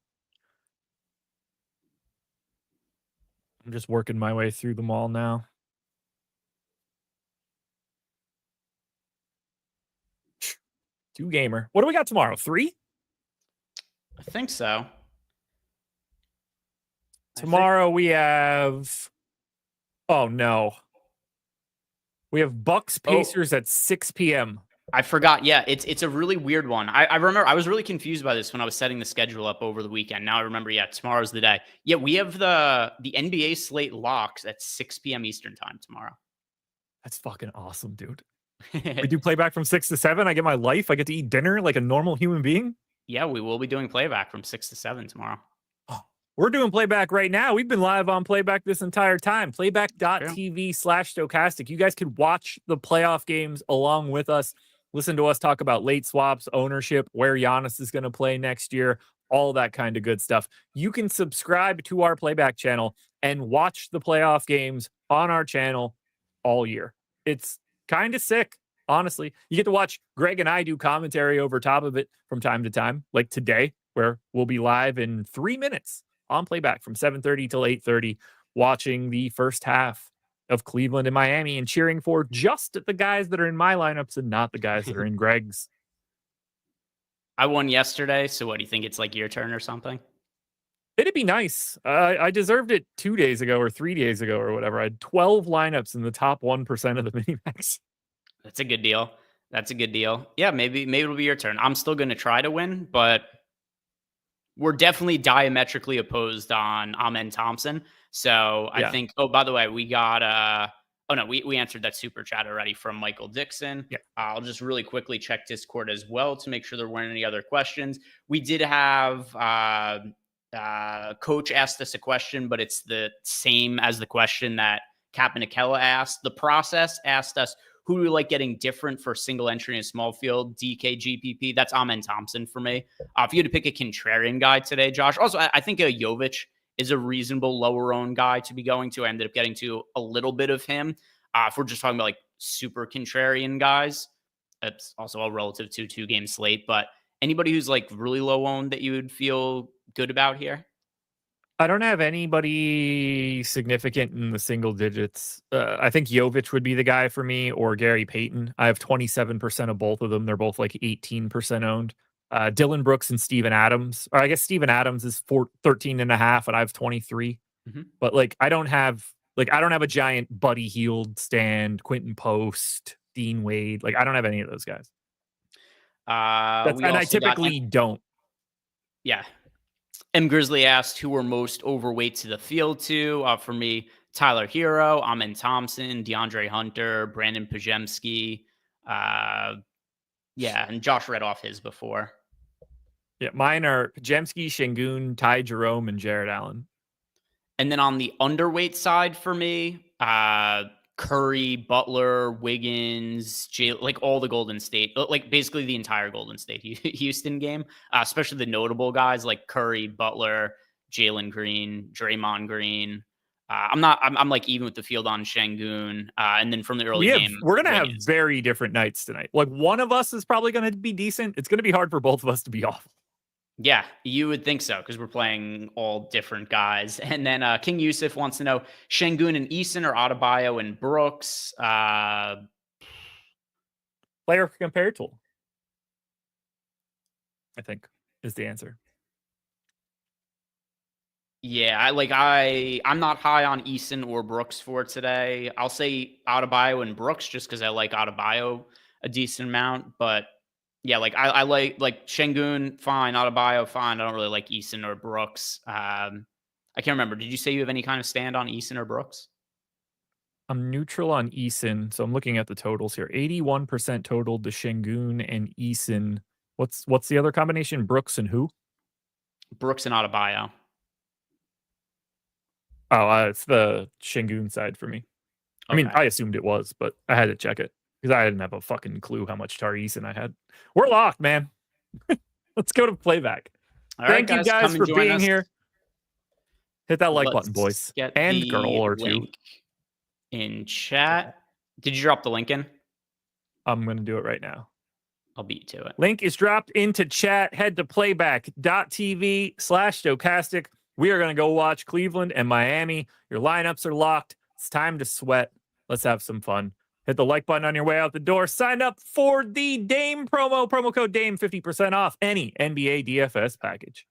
I'm just working my way through them all now. Two gamer. What do we got tomorrow? 3? I think so. Tomorrow we have... Oh, no. We have Bucks Pacers at 6 p.m. I forgot. Yeah, it's a really weird one. I remember I was really confused by this when I was setting the schedule up over the weekend. Now I remember, yeah, tomorrow's the day. Yeah, we have the NBA slate locks at 6 p.m. Eastern time tomorrow. That's fucking awesome, dude. We do playback from 6 to 7. I get my life. I get to eat dinner like a normal human being. Yeah, we will be doing playback from 6 to 7 tomorrow. Oh, we're doing playback right now. We've been live on playback this entire time. Playback.tv/Stokastic. You guys could watch the playoff games along with us. Listen to us talk about late swaps, ownership, where Giannis is going to play next year, all that kind of good stuff. You can subscribe to our playback channel and watch the playoff games on our channel all year. It's kind of sick, honestly. You get to watch Greg and I do commentary over top of it from time to time, like today, where we'll be live in 3 minutes on playback from 7:30 till 8:30, watching the first half of Cleveland and Miami and cheering for just the guys that are in my lineups and not the guys that are in Greg's. I won yesterday, so what do you think? It's like your turn or something? It'd be nice. I deserved it 2 days ago or 3 days ago or whatever. I had 12 lineups in the top 1% of the minimax. That's a good deal. That's a good deal. Yeah, maybe it'll be your turn. I'm still going to try to win, but we're definitely diametrically opposed on Amen Thompson. So I think, oh, by the way, we got, oh no, we answered that super chat already from Michael Dixon. Yeah. I'll just really quickly check Discord as well to make sure there weren't any other questions. We did have, Coach asked us a question, but it's the same as the question that Cap and Akella asked. The process asked us, who do we like getting different for single entry in a small field? DK, GPP. That's Amen Thompson for me. If you had to pick a contrarian guy today, Josh, also, I think a Jovic is a reasonable lower owned guy to be going to. I ended up getting to a little bit of him. If we're just talking about like super contrarian guys, that's also all relative to 2-game slate. But anybody who's like really low owned that you would feel good about here? I don't have anybody significant in the single digits. I think Jovic would be the guy for me, or Gary Payton. I have 27% of both of them. They're both like 18% owned. Dylan Brooks and Steven Adams. Or I guess Steven Adams is 13.5, and I have 23. Mm-hmm. But like I don't have a giant Buddy Hield stand, Quentin Post, Dean Wade. Like I don't have any of those guys. And I typically don't. Yeah. M. Grizzly asked who were most overweight to the field to. For me, Tyler Hero, Amen Thompson, DeAndre Hunter, Brandon Pajemski. And Josh read off his before. Yeah, mine are Pajemski, Şengün, Ty Jerome, and Jared Allen. And then on the underweight side for me, Curry, Butler, Wiggins, like all the Golden State, like basically the entire Golden State Houston game, especially the notable guys like Curry, Butler, Jalen Green, Draymond Green. I'm like even with the field on Şengün. And then from the early game, we're going to have very different nights tonight. Like one of us is probably going to be decent. It's going to be hard for both of us to be awful. Yeah, you would think so because we're playing all different guys. And then King Yusuf wants to know Şengün and Eason or Adebayo and Brooks. Player compare tool, I think, is the answer. Yeah, I'm not high on Eason or Brooks for today. I'll say Adebayo and Brooks just because I like Adebayo a decent amount, but yeah, like I like Şengün, fine. Adebayo, fine. I don't really like Eason or Brooks. I can't remember. Did you say you have any kind of stand on Eason or Brooks? I'm neutral on Eason, so I'm looking at the totals here. 81% total to Şengün and Eason. What's the other combination? Brooks and who? Brooks and Adebayo. Oh, it's the Şengün side for me. Okay. I mean, I assumed it was, but I had to check it because I didn't have a fucking clue how much Tari Eason I had. We're locked, man. Let's go to playback. Thank you guys for being here. Hit that like button, boys. And girl or two. In chat. Did you drop the link in? I'm going to do it right now. I'll beat you to it. Link is dropped into chat. Head to playback.tv/Stokastic. We are going to go watch Cleveland and Miami. Your lineups are locked. It's time to sweat. Let's have some fun. Hit the like button on your way out the door. Sign up for the Dame promo code Dame, 50% off any NBA DFS package.